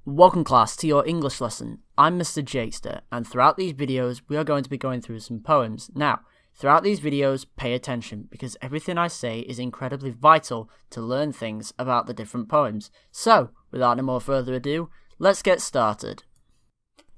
Welcome class to your English lesson. I'm Mr. Jakester, and throughout these videos we are going to be going through some poems. Now, throughout these videos, pay attention because everything I say is incredibly vital to learn things about the different poems. So, without no more further ado, let's get started.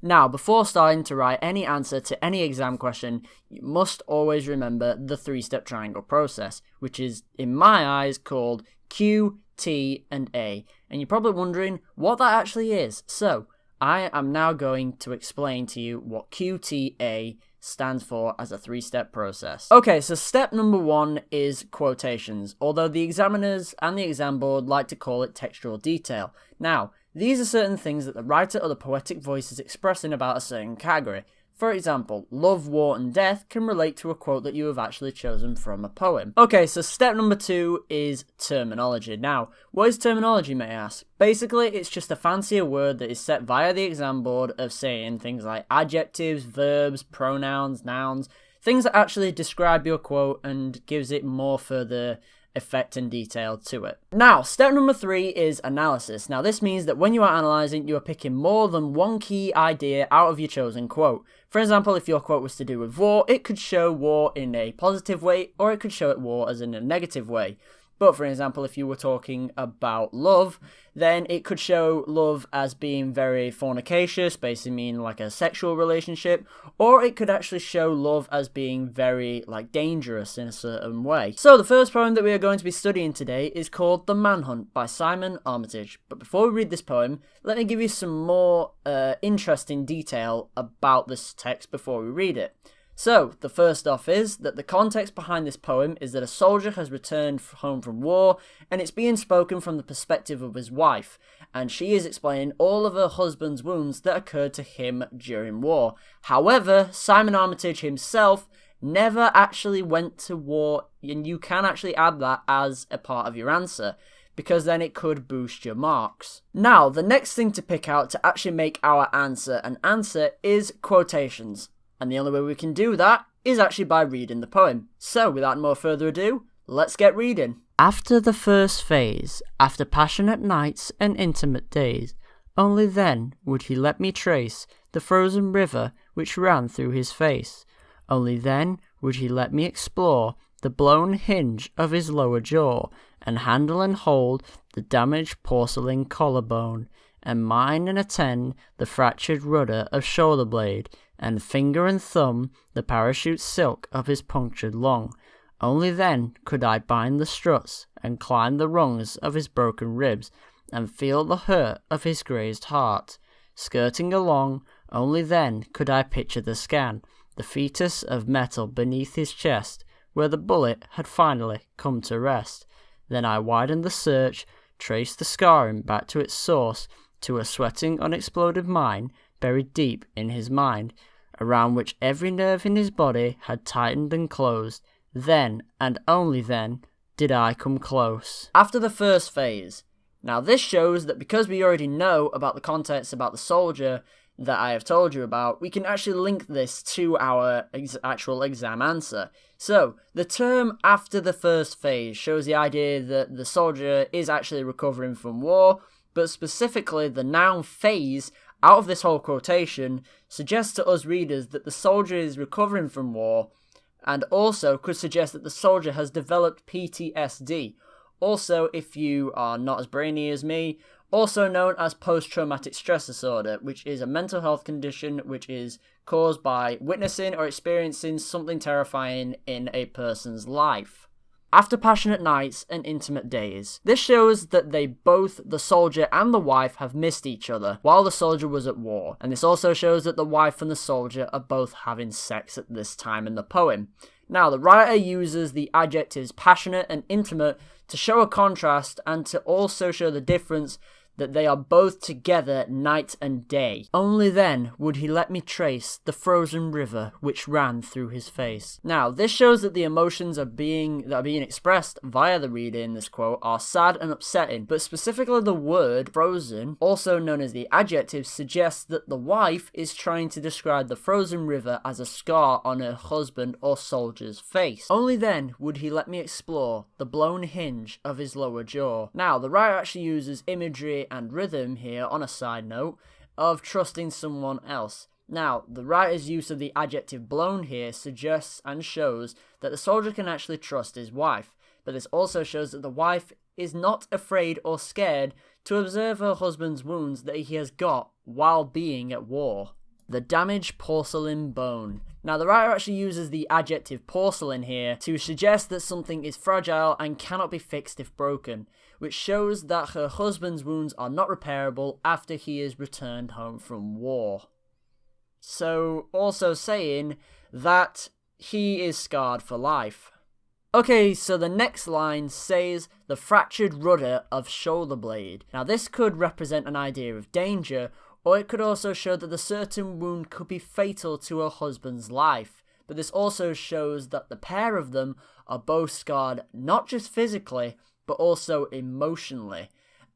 Now, before starting to write any answer to any exam question, you must always remember the three-step triangle process, which is, in my eyes, called Q, T, and A. And you're probably wondering what that actually is. So, I am now going to explain to you what QTA stands for as a three-step process. Okay, so step number one is quotations, although the examiners and the exam board like to call it textual detail. Now, these are certain things that the writer or the poetic voice is expressing about a certain category. For example, love, war, and death can relate to a quote that you have actually chosen from a poem. Okay, so step number two is terminology. Now, what is terminology, may I ask? Basically, it's just a fancier word that is set via the exam board of saying things like adjectives, verbs, pronouns, nouns, things that actually describe your quote and gives it more further effect and detail to it. Now, step number three is analysis. Now, this means that when you are analysing, you are picking more than one key idea out of your chosen quote. For example, if your quote was to do with war, it could show war in a positive way, or it could show it war as in a negative way. But for example, if you were talking about love, then it could show love as being very fornicacious, basically meaning like a sexual relationship, or it could actually show love as being very dangerous in a certain way. So the first poem that we are going to be studying today is called The Manhunt by Armitage. But before we read this poem, let me give you some more interesting detail about this text before we read it. So, the first off is that the context behind this poem is that a soldier has returned home from war, and it's being spoken from the perspective of his wife, and she is explaining all of her husband's wounds that occurred to him during war. However, Armitage himself never actually went to war, and you can actually add that as a part of your answer, because then it could boost your marks. Now, the next thing to pick out to actually make our answer an answer is quotations. And the only way we can do that is actually by reading the poem. So, without more further ado, let's get reading. After the first phase, after passionate nights and intimate days, only then would he let me trace the frozen river which ran through his face. Only then would he let me explore the blown hinge of his lower jaw, and handle and hold the damaged porcelain collarbone, and mine and attend the fractured rudder of shoulder blade, and finger and thumb the parachute silk of his punctured lung. Only then could I bind the struts, and climb the rungs of his broken ribs, and feel the hurt of his grazed heart. Skirting along, only then could I picture the scan, the fetus of metal beneath his chest, where the bullet had finally come to rest. Then I widened the search, traced the scarring back to its source, to a sweating unexploded mine, buried deep in his mind, around which every nerve in his body had tightened and closed. Then, and only then, did I come close. After the first phase. Now this shows that because we already know about the context about the soldier that I have told you about, we can actually link this to our actual exam answer. So, the term after the first phase shows the idea that the soldier is actually recovering from war, but specifically the noun phase out of this whole quotation suggests to us readers that the soldier is recovering from war, and also could suggest that the soldier has developed PTSD. Also, if you are not as brainy as me, also known as post-traumatic stress disorder, which is a mental health condition which is caused by witnessing or experiencing something terrifying in a person's life. After passionate nights and intimate days. This shows that they both, the soldier and the wife, have missed each other while the soldier was at war. And this also shows that the wife and the soldier are both having sex at this time in the poem. Now, the writer uses the adjectives passionate and intimate to show a contrast and to also show the difference that they are both together night and day. Only then would he let me trace the frozen river which ran through his face. Now, this shows that the emotions that are being expressed via the reader in this quote are sad and upsetting, but specifically the word frozen, also known as the adjective, suggests that the wife is trying to describe the frozen river as a scar on her husband or soldier's face. Only then would he let me explore the blown hinge of his lower jaw. Now, the writer actually uses imagery melody and rhythm here, on a side note, of trusting someone else. Now, the writer's use of the adjective blown here suggests and shows that the soldier can actually trust his wife, but this also shows that the wife is not afraid or scared to observe her husband's wounds that he has got while being at war. The damaged porcelain bone. Now, the writer actually uses the adjective porcelain here to suggest that something is fragile and cannot be fixed if broken, which shows that her husband's wounds are not repairable after he is returned home from war. So, also saying that he is scarred for life. Okay, so the next line says the fractured rudder of shoulder blade. Now, this could represent an idea of danger, or it could also show that the certain wound could be fatal to her husband's life. But this also shows that the pair of them are both scarred not just physically, but also emotionally.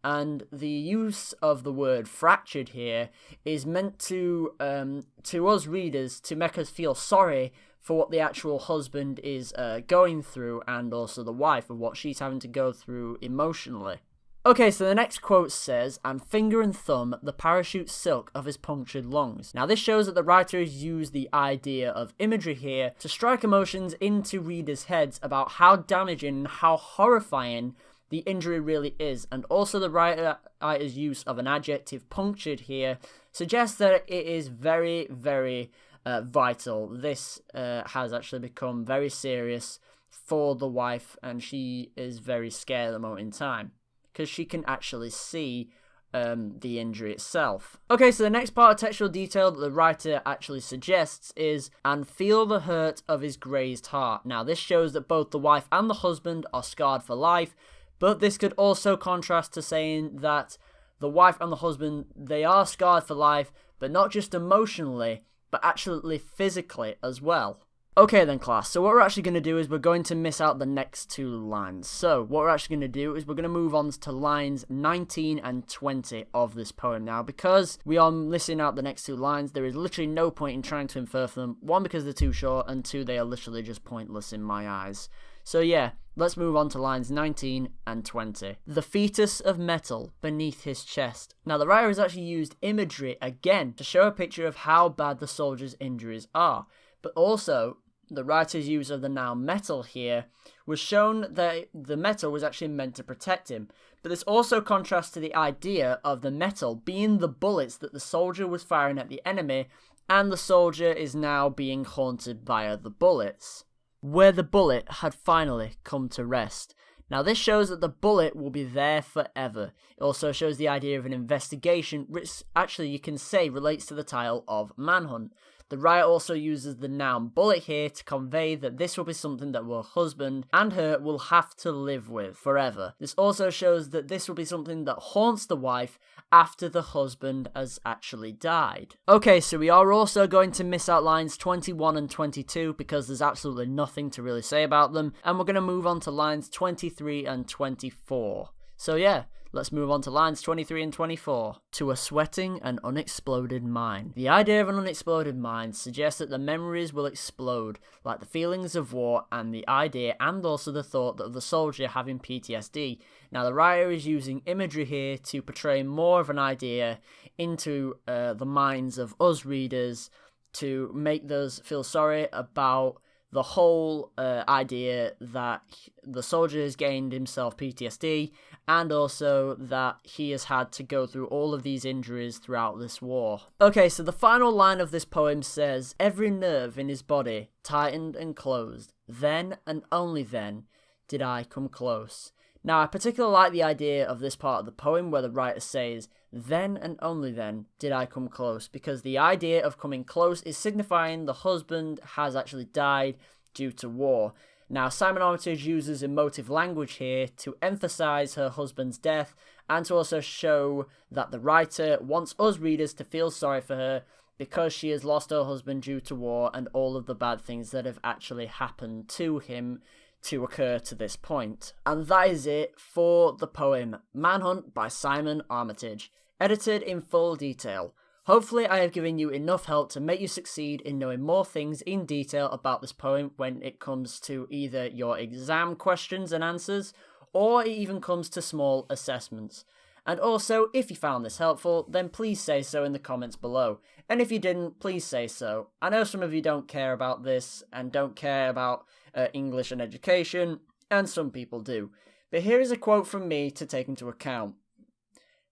And the use of the word fractured here is meant to us readers to make us feel sorry for what the actual husband is going through, and also the wife of what she's having to go through emotionally. Okay, so the next quote says, "And finger and thumb the parachute silk of his punctured lungs." Now, this shows that the writer has used the idea of imagery here to strike emotions into readers' heads about how damaging and how horrifying the injury really is, and also the writer's use of an adjective punctured here suggests that it is very, very vital. This has actually become very serious for the wife, and she is very scared at the moment in time, because she can actually see the injury itself. Okay, so the next part of textual detail that the writer actually suggests is, "and feel the hurt of his grazed heart." Now, this shows that both the wife and the husband are scarred for life, but this could also contrast to saying that the wife and the husband, they are scarred for life, but not just emotionally, but actually physically as well. Okay then, class, so what we're actually going to do is we're going to miss out the next two lines. So what we're actually going to do is we're going to move on to lines 19 and 20 of this poem now. Because we are missing out the next two lines, there is literally no point in trying to infer from them. One, because they're too short, and two, they are literally just pointless in my eyes. So yeah, let's move on to lines 19 and 20. "The fetus of metal beneath his chest." Now, the writer has actually used imagery again to show a picture of how bad the soldier's injuries are. But also, the writer's use of the noun metal here was shown that the metal was actually meant to protect him. But this also contrasts to the idea of the metal being the bullets that the soldier was firing at the enemy, and the soldier is now being haunted via the bullets, where the bullet had finally come to rest. Now, this shows that the bullet will be there forever. It also shows the idea of an investigation, which actually you can say relates to the title of Manhunt. The writer also uses the noun bullet here to convey that this will be something that her husband and her will have to live with forever. This also shows that this will be something that haunts the wife after the husband has actually died. Okay, so we are also going to miss out lines 21 and 22 because there's absolutely nothing to really say about them, and we're going to move on to lines 23 and 24. So yeah, let's move on to lines 23 and 24. "To a sweating and unexploded mind." The idea of an unexploded mind suggests that the memories will explode, like the feelings of war, and the idea and also the thought of the soldier having PTSD. Now, the writer is using imagery here to portray more of an idea into the minds of us readers to make us feel sorry about the whole idea that the soldier has gained himself PTSD, and also that he has had to go through all of these injuries throughout this war. Okay, so the final line of this poem says, "Every nerve in his body tightened and closed. Then, and only then, did I come close." Now, I particularly like the idea of this part of the poem where the writer says, "Then and only then did I come close," because the idea of coming close is signifying the husband has actually died due to war. Now, Simon Armitage uses emotive language here to emphasize her husband's death and to also show that the writer wants us readers to feel sorry for her because she has lost her husband due to war and all of the bad things that have actually happened to him to occur to this point. And that is it for the poem Manhunt by Simon Armitage, edited in full detail. Hopefully I have given you enough help to make you succeed in knowing more things in detail about this poem when it comes to either your exam questions and answers, or it even comes to small assessments. And also, if you found this helpful, then please say so in the comments below. And if you didn't, please say so. I know some of you don't care about this and don't care about English and education, and some people do. But here is a quote from me to take into account.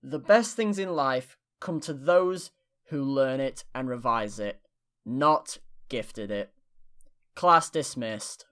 The best things in life come to those who learn it and revise it, not gifted it. Class dismissed.